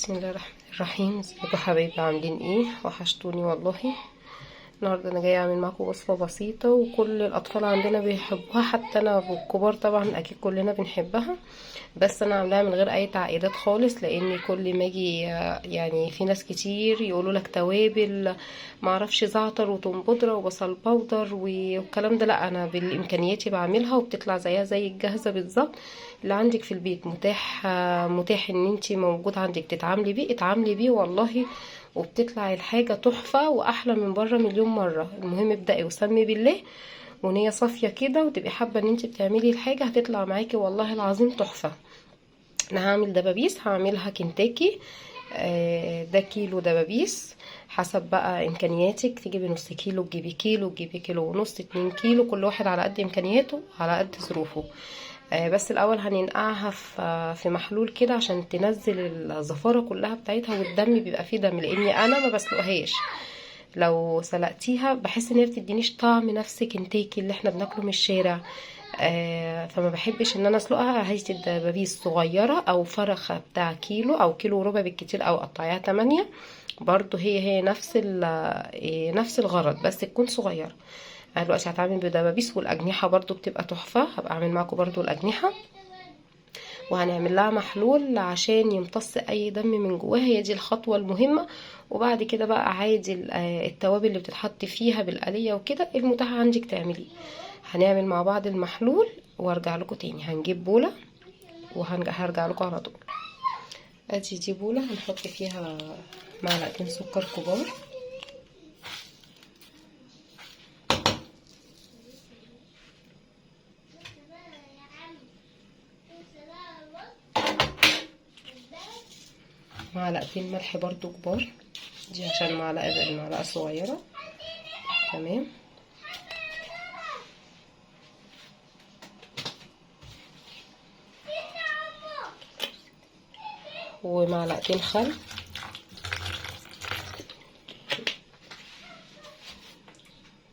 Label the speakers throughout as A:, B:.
A: بسم الله الرحمن الرحيم. ازيكم حبايبي؟ عاملين ايه؟ وحشتوني والله. النهارده انا جايه اعمل معاكم وصفه بسيطه وكل الاطفال عندنا بيحبوها، حتى انا والكبار طبعا اكيد كلنا بنحبها. بس انا عاملاها من غير اي تعقيدات خالص، لاني كل ما اجي يعني في ناس كتير يقولوا لك توابل، معرفش زعتر وتوم بودره وبصل بودر والكلام ده. لا، انا بالامكانياتي بعملها وبتطلع زيها زي الجاهزه بالظبط. اللي عندك في البيت متاح ان انتي موجود عندك تتعاملي بيه، اتعاملي بيه والله. وبتطلع الحاجه تحفه واحلى من بره مليون مره. المهم ابدأي وسمي بالله ونية صافية كده، وتبقي حابة ان انت بتعملي الحاجة هتطلع معاكي والله العظيم تحفة. انا هعمل دبابيس، هعملها كنتاكي. ده كيلو دبابيس. حسب بقى امكانياتك، تجيبي نص كيلو، تجيبي كيلو، تجيبي كيلو ونص، 2 كيلو، كل واحد على قد امكانياته على قد ظروفه. بس الاول هننقعها في محلول كده عشان تنزل الزفارة كلها بتاعتها، والدم بيبقى فيه دم، لاني انا ما بسلقهاش. لو سلقتيها بحس ان هي بتدينيش طعم نفس كنتاكي اللي احنا بناكله من الشارع. فما بحبش ان انا اسلقها. هاتي الدبابيس صغيره او فرخه بتاع كيلو او كيلو وربع بالكتير، او قطعيها 8. برضو هي نفس الغرض، بس تكون صغيره. انا دلوقتي هتعمل بدبابيس، والاجنحه برضو بتبقى تحفه، هبقى اعمل معاكم برضو الاجنحه. وهنعمل لها محلول عشان يمتص اي دم من جواها، هي دي الخطوه المهمه. وبعد كده بقى عادي التوابل اللي بتتحط فيها بالآلية وكده المتاح عندك تعمليه. هنعمل مع بعض المحلول وارجع لكم تاني. هنجيب بوله وهرجع لكم على طول. ادي دي بوله هنحط فيها معلقتين سكر كبار، معلقتين ملح برضو كبار، دي عشان المعلقه صغيره. تمام. ومعلقتين خل،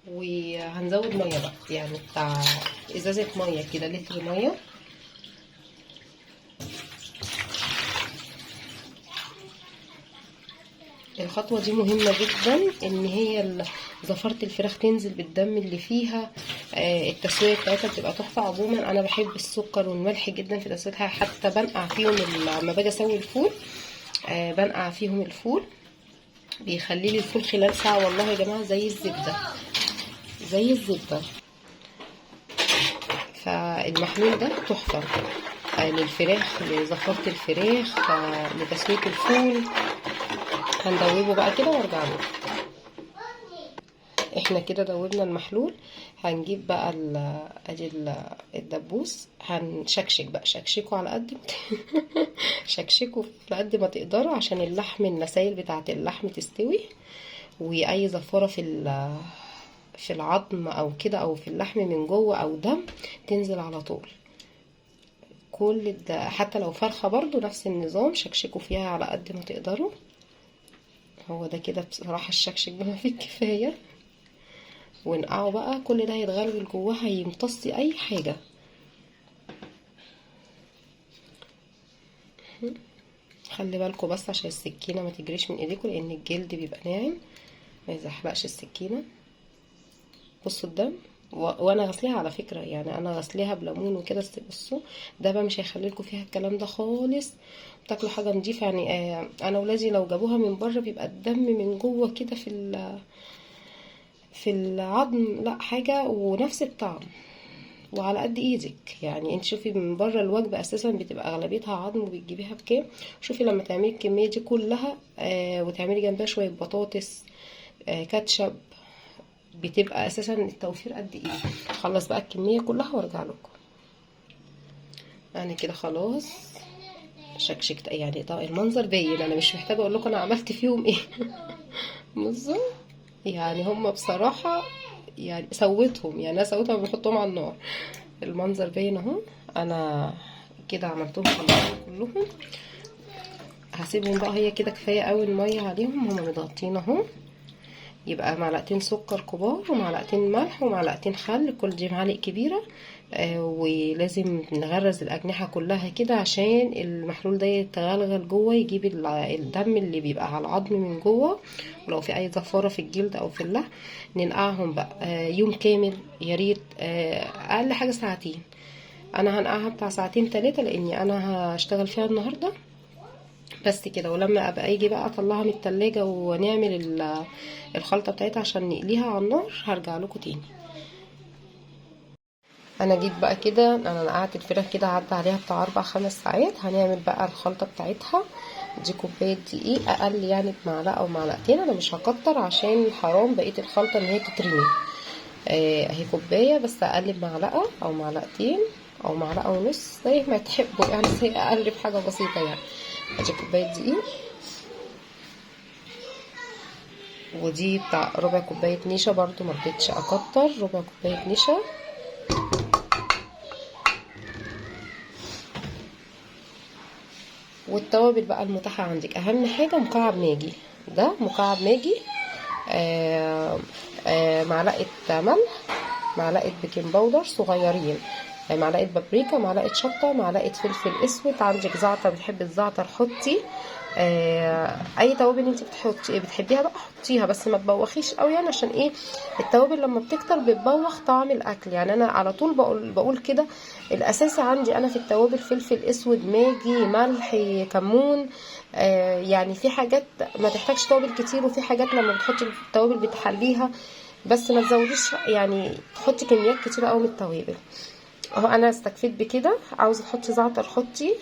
A: وهنزود ميه بقى، يعني بتاع ازازه ميه كده، لتر ميه. الخطوه دي مهمه جدا، ان هي زفاره الفراخ تنزل بالدم اللي فيها. التسويه بتاعتها بتبقى تحفه. عموما انا بحب السكر والملح جدا في تسويتها، حتى بنقع فيهم لما باجي اسوي الفول. بنقع فيهم الفول، بيخلي لي الفول خلال ساعه والله يا جماعه زي الزبده، زي الزبده. فالمحلول ده تحفه للفراخ، لزفاره الفراخ، لتسويه الفول. هندوبه بقى كده وارجع له. احنا كده دوبنا المحلول. هنجيب بقى ادي الدبوس، هنشكشك بقى، شكشكه على قد شكشكه على قد ما تقدروا، عشان اللحم، النسايل بتاعه اللحم تستوي، واي زفاره في العظم او كده، او في اللحم من جوه، او دم، تنزل على طول. كل ده حتى لو فرخه برضو نفس النظام، شكشكوا فيها على قد ما تقدروا. هو ده كده بصراحه الشكشك بما فيه الكفايه. ونقعه بقى، كل ده هيتغلغل جواها، يمتص اي حاجه. خلي بالكم بس عشان السكينه ما تجريش من ايديكم، لان الجلد بيبقى ناعم ما يزحلقش السكينه. بصوا الدم، وانا غسليها على فكره، يعني انا غسليها بليمون وكده. بصوا ده بقى مش هيخلي لكم فيها الكلام ده خالص. بتاكلوا حاجه نضيفه يعني. انا ولادي لو جابوها من بره بيبقى الدم من جوه كده في العظم، لا حاجه ونفس الطعم وعلى قد ايدك. يعني انت شوفي من بره الوجبه اساسا بتبقى اغلبيتها عظم، وبتجيبيها بكام. شوفي لما تعملي الكميه دي كلها وتعملي جنبها شويه بطاطس، كاتشب، بتبقى اساسا التوفير قد ايه. خلص بقى الكميه كلها وارجع لكم. يعني كده خلاص شكشكت، يعني طبعا المنظر باين، انا مش محتاجه اقول لكم انا عملت فيهم ايه. بصوا، يعني هم بصراحه يعني سويتهم، يعني انا سويتهم بحطهم على النار. المنظر باين اهو. انا كده عملتهم كلهم. هسيبهم بقى، هي كده كفايه قوي الميه عليهم، هما متغطين اهو. يبقى معلقتين سكر كبار ومعلقتين ملح ومعلقتين خل، كل دي معالق كبيره. ولازم نغرز الاجنحه كلها كده عشان المحلول ده يتغلغل جوه، يجيب الدم اللي بيبقى على العظم من جوه، ولو في اي زفاره في الجلد او في اللحم ننقعهم بقى يوم كامل يا ريت، اقل حاجه ساعتين. انا هنقعها بتاع ساعتين 3 لاني انا هشتغل فيها النهارده بس كده. ولما ابقى يجي بقى اطلعها من التلاجة ونعمل الخلطه بتاعتها عشان نقليها على النار هرجع لكم تاني. انا جيت بقى كده، انا نقعت الفراخ كده عدى عليها بتاع 4-5 ساعات. هنعمل بقى الخلطه بتاعتها. دي كوبايه دقيق، اقل يعني بمعلقه او معلقتين، انا مش هكتر عشان حرام بقيه الخلطه ان هي تترمي. اهي كوبايه بس، اقلب معلقه او معلقتين او معلقه ونص زي ما تحبوا يعني، زي اقلب حاجه بسيطه يعني. ادي كوبايه دقيق، ودي بتاع ربع كوبايه نشا برضو، ما رضيتش اكتر، ربع كوبايه نشا. والتوابل بقى المتاحه عندك، اهم حاجه مكعب ماجي، ده مكعب ماجي. معلقه ملح، معلقه بيكنج باودر صغيرين، معلقه بابريكا، معلقه شطه، معلقه فلفل اسود. عندك زعتر، بتحبي الزعتر حطي. اي توابل انت بتحبيها بقى حطيها، بس ما تبوخيش قوي يعني، عشان ايه التوابل لما بتكتر بتبوخ طعم الاكل يعني. انا على طول بقول كده، الاساسي عندي انا في التوابل فلفل اسود، ماجي، ملح، كمون. يعني في حاجات ما تحتاجش توابل كتير، وفي حاجات لما بتحطي التوابل بتحليها، بس ما تزوديش يعني تحطي كميات كتيره قوي من التوابل. اهو انا استكفيت بكده. عاوزه تحطي زعتر حطي،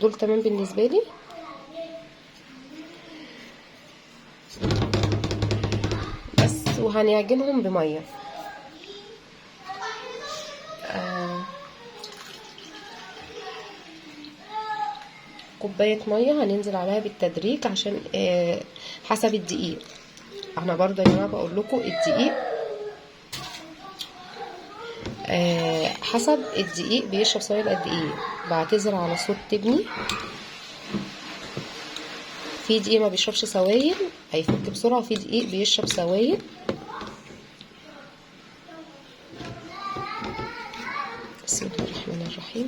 A: دول تمام بالنسبه لي. بس وهنعجنهم بميه، كوبايه ميه هننزل عليها بالتدريج عشان حسب الدقيق. انا برضه يا جماعه بقول لكم الدقيق حسب الدقيق بيشرب سوائل قد ايه. بعتذر على صوت تبني، في دقيق ما بيشربش سوائل هيفك بسرعه، وفي دقيق بيشرب سوائل. بسم الله الرحمن الرحيم.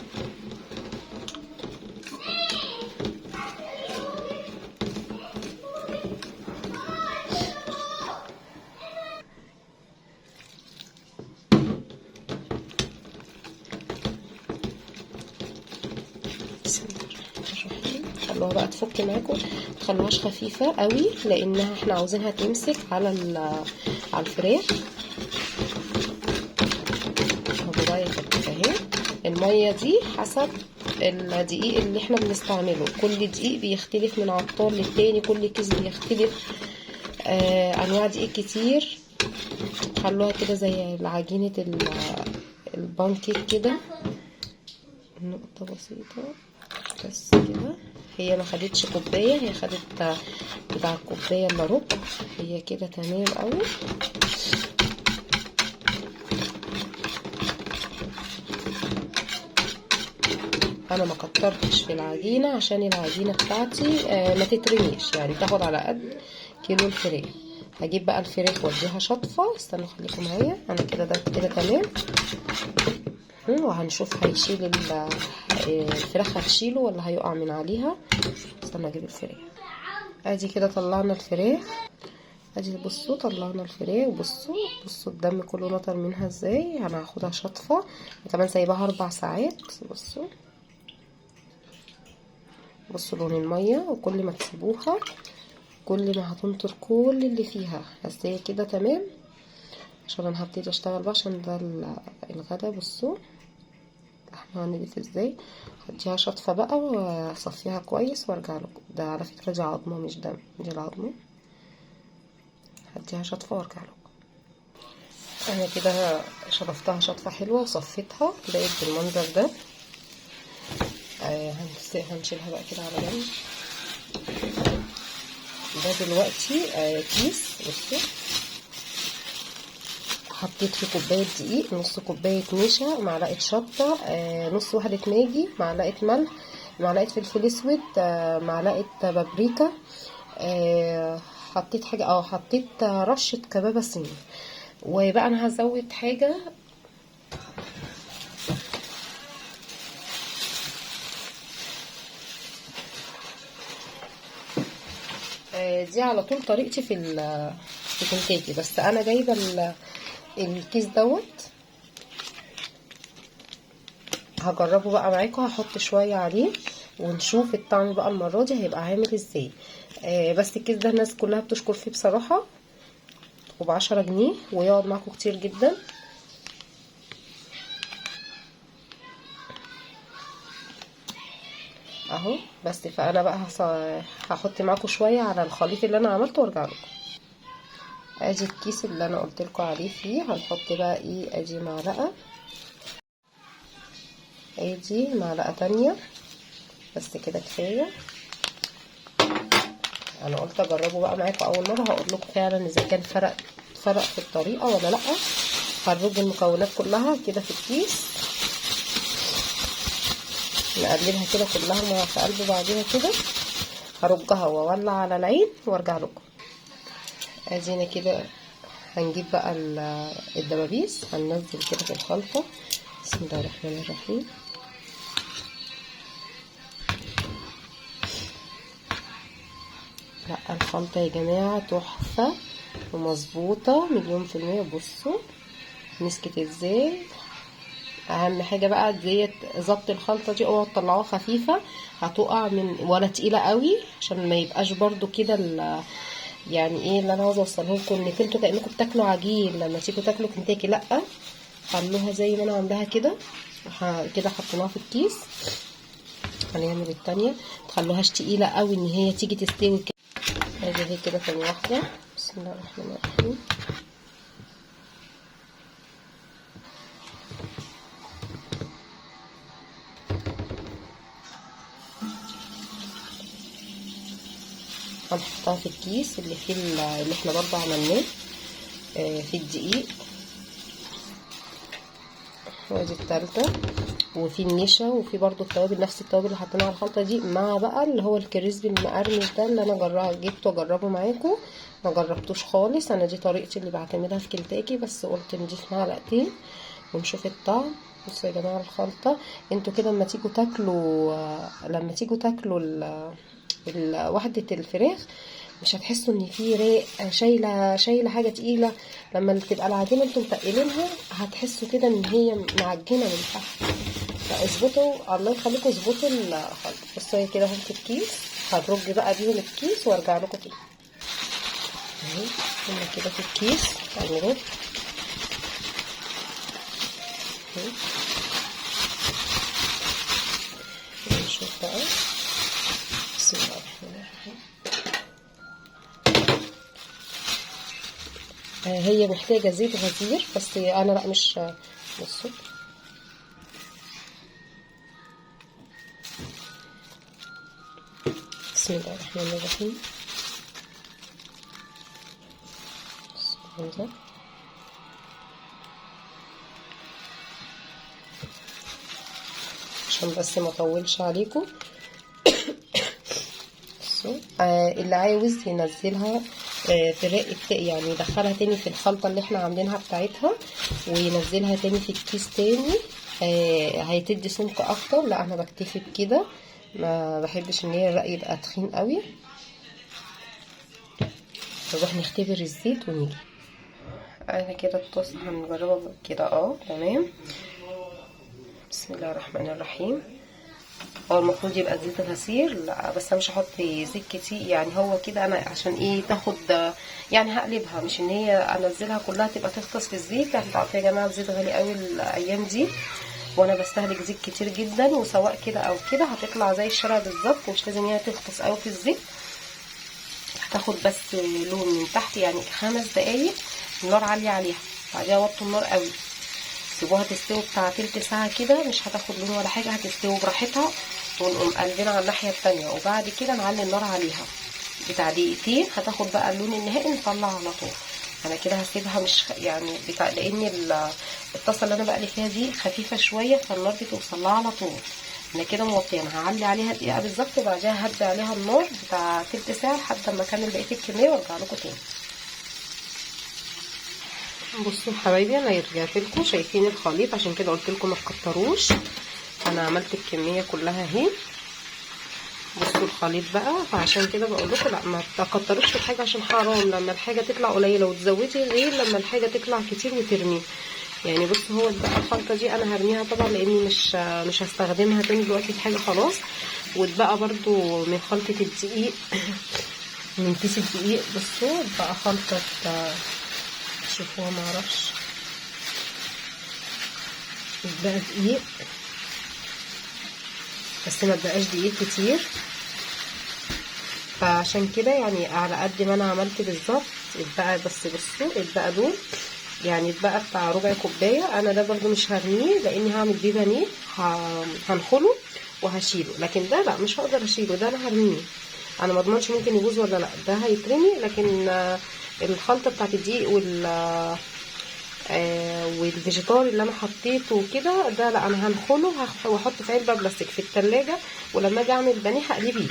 A: بسم الله الرحمن الرحيم. خلوها بقى تفك معاكم، متخلوهاش خفيفه قوي لانها احنا عاوزينها تمسك على الفراخ. الميه كده اهي. الميه دي حسب الدقيق اللي احنا بنستعمله، كل دقيق بيختلف من عطار للتاني، كل كيس بيختلف. انواع دقيق كتير. خلوها كده زي عجينه البانكيك كده، نقطه بسيطه بس كده. هي ما خدتش كوبايه، هي خدت بتاع الكوبايه الا ربع. هي كده تمام قوي. انا ما كترتش في العجينه عشان العجينه بتاعتي ما تترميش يعني، تاخد على قد كيلو الفراخ. هجيب بقى الفراخ واديها شطفه. استنوا خليكم معايا، انا كده ده كده تمام. وهنشوف هيشيل الفراخ، هتشيله ولا هيقع من عليها. استنى اجيب الفراخ. ادي كده طلعنا الفراخ، ادي بصوا طلعنا الفراخ. بصوا الدم كله نطر منها ازاي. انا هاخدها شطفه كمان، سايباها 4 ساعات. بصوا لون الميه، وكل ما تسيبوها كل ما هتنطر كل اللي فيها. بس هي كده تمام، عشان انا هبتدي اشتغل بقى عشان ده الغدا. بصوا احنا هنضيف ازاي. هديها شطفه بقى واصفيها كويس وارجع لكم. ده على فكره دي عظمه مش دم، دي العظمه. هديها شطفه وارجع لكم. انا كده شطفتها شطفه حلوه وصفيتها، بقت بالمنظر ده. هنشيلها بقى كده على جنب. ده دلوقتي كيس. بصوا حطيت في كوبايه دقيق، نص كوبايه نشا، معلقه شطه، نص وحده ماجي، معلقه ملح، معلقه فلفل اسود، معلقه بابريكا. حطيت حاجه، حطيت رشه كبابه صيني. وبقى انا هزود حاجه، دي على طول طريقتي في كنتاكي، بس انا جايبه الكيس دوت. هجربه بقى معاكم، هحط شويه عليه ونشوف الطعم بقى المره دي هيبقى عامل ازاي. بس الكيس ده الناس كلها بتشكر فيه بصراحه، وب10 جنيه ويقعد معاكم كتير جدا. اهو بس. فانا بقى هحط معاكم شويه على الخليط اللي انا عملته وارجع لكم. ادي الكيس اللي انا قلت لكم عليه فيه. هنحط بقى ايه، ادي معلقه، ادي معلقه تانية، بس كده كفايه. انا قلت اجربه بقى معاكم اول مره، هقول لكم فعلا اذا كان فرق في الطريقه ولا لا. هنرج المكونات كلها كده في الكيس، نقلبها كده كلها في قلب بعضيها كده. هرجها واولع على العين وارجع لكم. ادينا كده. هنجيب بقى الدبابيس، هننزل كده في الخلطه. بسم الله الرحمن الرحيم. لا الخلطه يا جماعه تحفه ومظبوطه 100%. بصوا مسكت ازاي. اهم حاجه بقى ديت ظبط الخلطه دي، اوعوا تطلعوها خفيفه، هتقع من ولا تقيله قوي، عشان ما يبقاش برضو كده يعني ايه اللي انا عاوزه اوصله لكم، انك انتوا كانكم بتاكلوا عجين لما تيجوا تاكلوا كنتاكي. لا خلوها زي ما انا عاملاها كده. كده حطيناها في الكيس. هنعمل التانية، متخلوهاش تقيله قوي ان هي تيجي تستوي كده. ادي هي كده تاني واحده. بسم الله الرحمن الرحيم. هنحطها في الكيس اللي فيه اللي احنا برضه عملناه في الدقيق. وادي التالتة، وفي النشا، وفي برضو التوابل، نفس التوابل اللي حطيناها على الخلطه دي، مع بقى اللي هو الكريسبي المقرمش ده اللي انا جبته اجربه معاكم. ما جربتوش خالص، انا دي طريقتي اللي بعتمدها في كنتاكي، بس قلت نضيف معلقتين ونشوف الطعم. بصوا يا جماعه الخلطه، انتوا كده لما تيجوا تاكلوا وحده الفراخ، مش هتحسوا ان في ريق شايله حاجه تقيله. لما تبقى العجينه انتوا متقلينها هتحسوا كده ان هي معجنه من تحت. فاظبطوا، الله يخليكم اظبطوا الخلطه. بصوا هي كده اهو في الكيس. هنرج بقى بيهم الكيس وارجع لكم تاني. اهي هنا كده في الكيس هنرج. نشوف بقى. بسم الله الرحمن الرحيم. هي محتاجة زيت غزير، بس انا لا مش. بصوا بسم الله الرحمن الرحيم. عشان بس ما اطولش عليكم. اللي عاوز ينزلها في رق يعني يدخلها تاني في الخلطة اللي احنا عاملينها بتاعتها، وينزلها تاني في الكيس تاني، هيتدي سمك اكتر. لا انا بكتفي بكده، ما بحبش ان هي الرق يبقى تخين قوي. نروح نختبر الزيت ونيجي. انا كده الطاسة هنجربها كده. تمام. بسم الله الرحمن الرحيم. هو المفروض يبقى زيت غسير، لا بس انا مش هحط زيت كتير يعني. هو كده انا عشان ايه تاخد يعني، هقلبها مش ان هي انزلها كلها تبقى تغطس في الزيت. انتوا عارفين يا جماعه الزيت غالي قوي الايام دي، وانا بستهلك زيت كتير جدا. وسواء كده او كده هتطلع زي الشارع بالظبط، مش لازم هي تغطس قوي في الزيت. هتاخد بس لون من تحت يعني 5 دقايق، النار عاليه عليها. بعدها وطوا النار قوي، سيبوها تستوي بتاع تلت ساعه كده، مش هتاخد لون ولا حاجه، هتستوي براحتها. ونقوم قلبنا على الناحيه التانية، وبعد كده نعلي النار عليها بتاع دقيقتين. هتاخد بقى اللون النهائي، نطلع على طول. انا كده هسيبها مش يعني لان الطاسه اللي انا بقلي فيها دي خفيفه شويه، فالنار دي توصل لها على طول. انا كده موطينها، هعلي عليها دقيقه بالظبط وبعدها هدي عليها النار بتاع تلت ساعه لحد ما اكمل بقيه الكميه وارجع لكم تاني. بصوا يا حبايبي انا رجعت لكم، شايفين الخليط؟ عشان كده قلت لكم ما تكتروش، انا عملت الكميه كلها اهي. بصوا الخليط بقى، فعشان كده بقول لكم لا ما تكتروش في الحاجه، عشان حرام لما الحاجه تطلع قليله وتزودي، غير لما الحاجه تطلع كتير وترميه. يعني بصوا هو بقى الخلطه دي انا هرميها طبعا لاني مش هستخدمها تاني دلوقتي، في حاجه خلاص. واتبقى برضو من خلطه الدقيق من كيس الدقيق، بصوا بقى خلطه، شوفوها معرفش، اتبقى دقيق بس ما بقاش دقيق كتير، فعشان كده يعني على قد ما انا عملت بالظبط اتبقى. بس بصوا اتبقى دول يعني اتبقى بتاع ربع كوبايه. انا ده برضو مش هرميه لاني هعمل بيه بانيه، هنخله وهشيله، لكن ده لا مش هقدر اشيله، ده انا هرميه. انا ما اضمنش ممكن يبوظ ولا لا، ده هيترمي. لكن الخلطه بتاعت الدقيق والفيجيتار اللي انا حطيته كده ده لا، انا هنخله واحطه في علبه بلاستيك في التلاجة، ولما اجي اعمل بانيه هقليه بيه.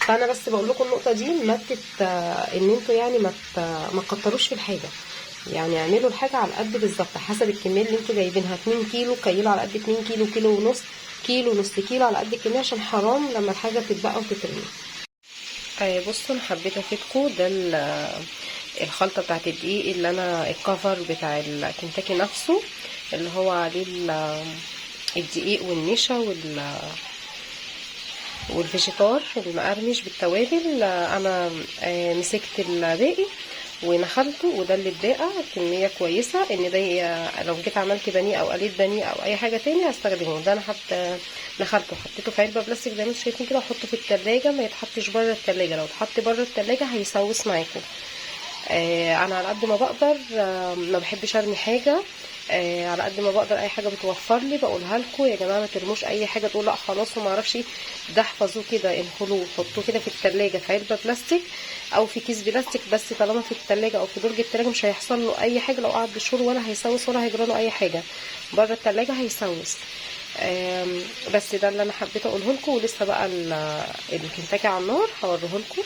A: فانا بس بقول لكم النقطه دي ان انتوا يعني ما تكتروش في الحاجه، يعني اعملوا الحاجه على قد بالظبط حسب الكميه اللي انتوا جايبينها. 2 كيلو كيلو على قد 2 كيلو، كيلو ونص، كيلو نص كيلو على قد الكميه، عشان حرام لما الحاجه تتبقى وتترمي. بصوا انا حبيت افيدكم ده الخلطه بتاعت الدقيق اللي انا الكفر بتاع الكنتاكي نفسه اللي هو عليه الدقيق والنشا والفيجيتار المقرمش بالتوابل. انا مسكت الباقي ونخلته، وده اللي اتبقى كميه كويسه. ان ده لو جيت عملت بانيه او قليت بانيه او اي حاجه تاني هستخدمه. ده انا نخلته حطيته في علبه بلاستيك زي ما انتم شايفين كده، واحطه في التلاجة، ما يتحطش بره التلاجة. لو اتحط بره التلاجة هيسوس معاكم. انا على قد ما بقدر ما بحبش ارمي حاجه، على قد ما بقدر اي حاجه بتوفر لي بقولها لكم يا جماعه. ما ترموش اي حاجه تقول لا خلاص وما اعرفش ايه، ده احفظوه كده، انخلوه حطوه كده في التلاجة في علبه بلاستيك او في كيس بلاستيك، بس طالما في التلاجة او في درج التلاجة مش هيحصل له اي حاجه. لو قعد بشهور ولا هيسوس ولا هيجرى له اي حاجه، بره التلاجة هيسوس. بس ده اللي انا حبيت اقوله لكم. ولسه بقى الكنتاكي على النار هوريه لكم.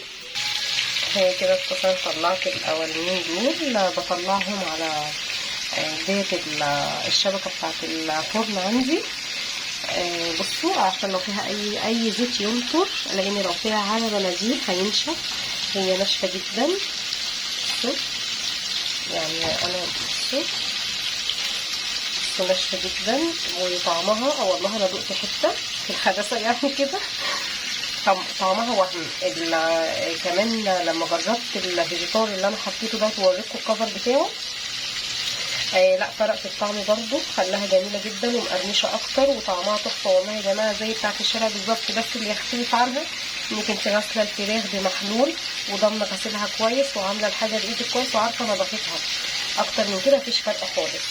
A: هي كده اتصلت، طلعت الاولين دول بطلعهم على ديت الشبكه بتاعت الفرن عندي. بصوا عشان لو فيها اي زيت ينطر، لان لو فيها على مناديل هينشف. هي ناشفه جدا، بصوا يعني انا بصوا ناشفه جدا. وطعمها والله انا دقت حته في الخباثه يعني كده، طعمها وهم. كمان لما جربت الفيجيتار اللي انا حطيته ده ووريتكم الكفر بتاعه، لا فرق في الطعم برضو، خلاها جميله جدا ومقرمشه اكتر وطعمها تحفه والله يا جماعه، زي بتاعه الشارع بالظبط. بس اللي يختلف عنها انك انت غاسله الفراخ بمحلول وضامنه غسيلها كويس وعامله الحاجه بايدك كويس وعارفه نظافتها. اكتر من كده مفيش فرق خالص.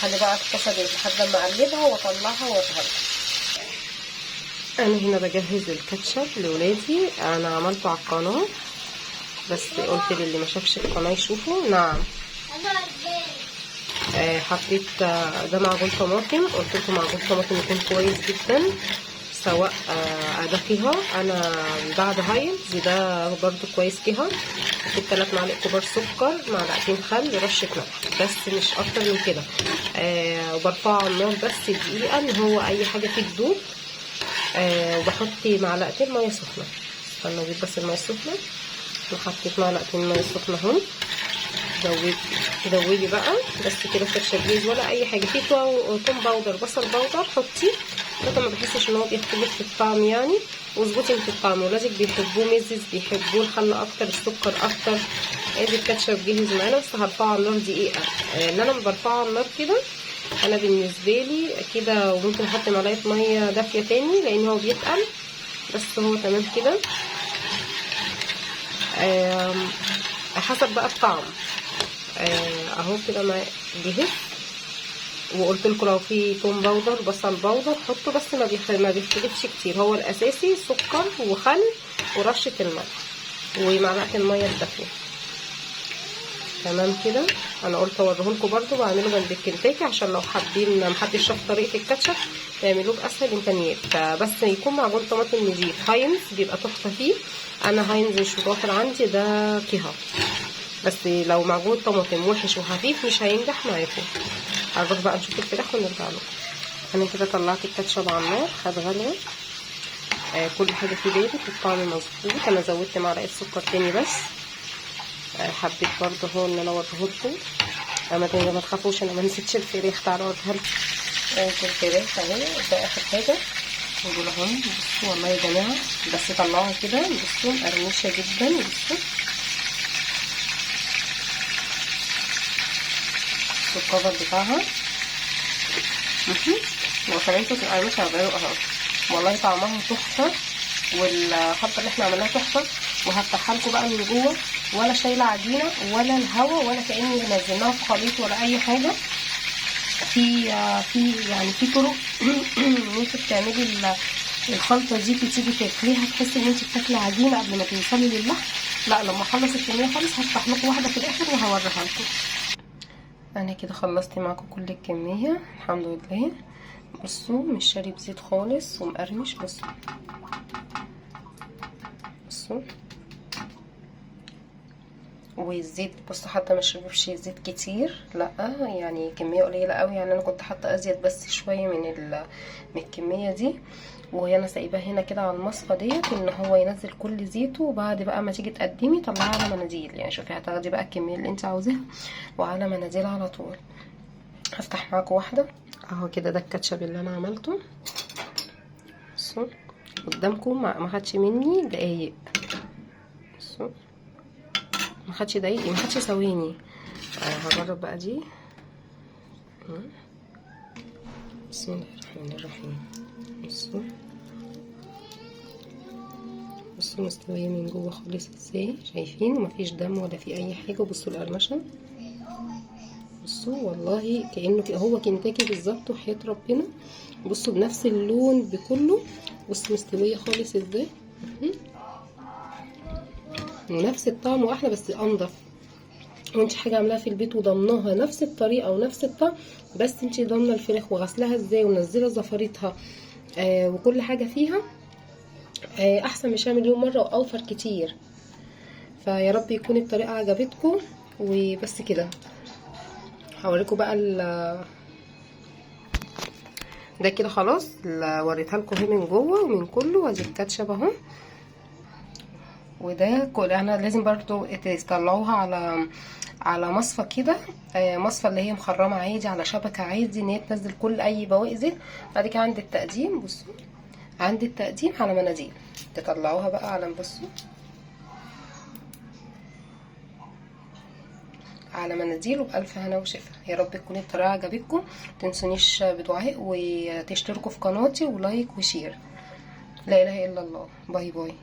A: خلي بقى الطاسه دي لحد ما اقلبها واطلعها واظهر. انا هنا بجهز الكاتشب لولادي، انا عملته على القناه بس قلت للي ما شافش القناه يشوفه. نعم حطيت ده معجون طماطم، قلت لكم معجون طماطم يكون كويس جدا سواء ده فيها. انا بعد هايلز ده برضو كويس فيها. حطيت 3 معالق كبار سكر، معلقتين خل، رشه ملح، بس مش اكتر من كده. وبرفعه على النار بس دقيقه ان هو اي حاجه فيه تدوب. وبحط معلقتين ميه سخنه. استنى اجيب بس الميه السخنه. حطيت معلقتين ميه سخنه اهو. دوبي بقى بس كده فرشه جيز ولا اي حاجه. فيه توم باودر، بصل باودر حطيه، لكن ما بحسش ان هو بيختلف في الطعم يعني. واظبطي انت الطعم، ولادك بيحبوه مزز، بيحبوه الخل اكتر، السكر اكتر. ادي الكاتشب جاهز معانا، بس هرفعه على النار دقيقه. ان انا برفعه على النار كده انا بالنسبه لي كده، وممكن احط معلقه ميه دافيه تاني لان هو بيتقل، بس هو تمام كده. حسب بقى الطعم. اهو كده ما جهز. وقلت لكم لو في توم باودر بصل باودر حطوا، بس ما بيختلفش كتير. هو الاساسي سكر وخل ورشه الملح ومعلقه الميه الدافيه. تمام كده. انا قلت اوريهولكوا برضو بعمله جنب الكنتاكي عشان لو حابين محدش شاف طريقه الكاتشب تعملوه باسهل الامكانيات. فبس يكون معجون طماطم نضيف هاينز بيبقى تحفه فيه. انا هاينز مش متوفر عندي، ده كيها. بس لو معجون طماطم وحش وخفيف مش هينجح معاكم. هنروح بقى نشوف الفراخ ونرجع له. انا كده طلعت الكاتشب على النار، خد غلوه. كل حاجه فيه بارد والطعم مظبوط. انا زودت معلقه سكر تاني بس. حبيت برضه هو ان انا اوريهولكم. ما تخافوش انا ما نسيتش الفراخ، تعالوا اوريها لكم. الفراخ اهي، ده اخر حاجه. ودول اهم، بصوا والله يا جماعه بس طلعوها كده، بصوا مقرمشه جدا. بصوا الكفر بتاعها لو خليته تقرمش هغيره اهو. والله طعمها تحفه، والخلطه اللي احنا عملناها تحفه. وهفتحها لكم بقى من جوه، ولا شايله عجينه ولا الهوا ولا كاني نزلناها في خليط ولا اي حاجه. في طرق ان انت بتعملي الخلطه دي تيجي تاكليها تحسي ان انت بتاكلي عجينه قبل ما توصلي للحم. لا، لما اخلص الكميه خالص هفتح لكم واحده في الاخر وهوريها لكم. انا كده خلصت معاكم كل الكميه الحمد لله. بصوا مش شارب زيت خالص ومقرمش. بصوا والزيت بصوا حتى مش شربش زيت كتير، لا يعني كميه قليله قوي. يعني انا كنت حاطه ازيد بس شويه من الكميه دي. وهي انا سايباه هنا كده على المصفى ديت ان هو ينزل كل زيته. وبعد بقى ما تيجي تقدمي طلعيه على مناديل، يعني شوفي هتاخدي بقى الكميه اللي انت عاوزاها وعلى مناديل على طول. هفتح معاكم واحده اهو كده. ده الكاتشب اللي انا عملته، بصوا قدامكم ما خدش مني دقايق. بصوا ما خدش دقايق، ما خدش ثواني. هجرب بقى دي. بسم الله الرحمن الرحيم. بصوا مستويه من جوه خالص ازاي، شايفين؟ ومفيش دم ولا في اي حاجه. بصوا القرمشه، بصوا والله كانه هو كنتاكي بالظبط وحياه ربنا. بصوا بنفس اللون بكله. بصوا مستويه خالص ازاي، ونفس الطعم واحلى بس انضف. وانت حاجه عاملاها في البيت وضمناها نفس الطريقه ونفس الطعم، بس انت ضامنه الفراخ وغسلها ازاي ومنزله زفرتها وكل حاجه فيها احسن من شامل مليون مره واوفر كتير. فيا رب يكون الطريقه عجبتكم. وبس كده هوريكم بقى ده كده خلاص. وريتها لكم اهي من جوه ومن كله. وادي الكاتشب اهو. وده كل انا لازم برضو تطلعوها على مصفى كده، مصفى اللي هي مخرمه عادي على شبكه عادي ان هي تنزل كل اي بواقي زيت. بعد كده عند التقديم، بصوا عند التقديم على مناديل تطلعوها بقى على، بصوا على مناديل. وبألف هنا وشفا. يا رب تكون الطريقه عجبتكم. متنسونيش بدعاء وتشتركوا في قناتي ولايك وشير. لا اله الا الله. باي باي.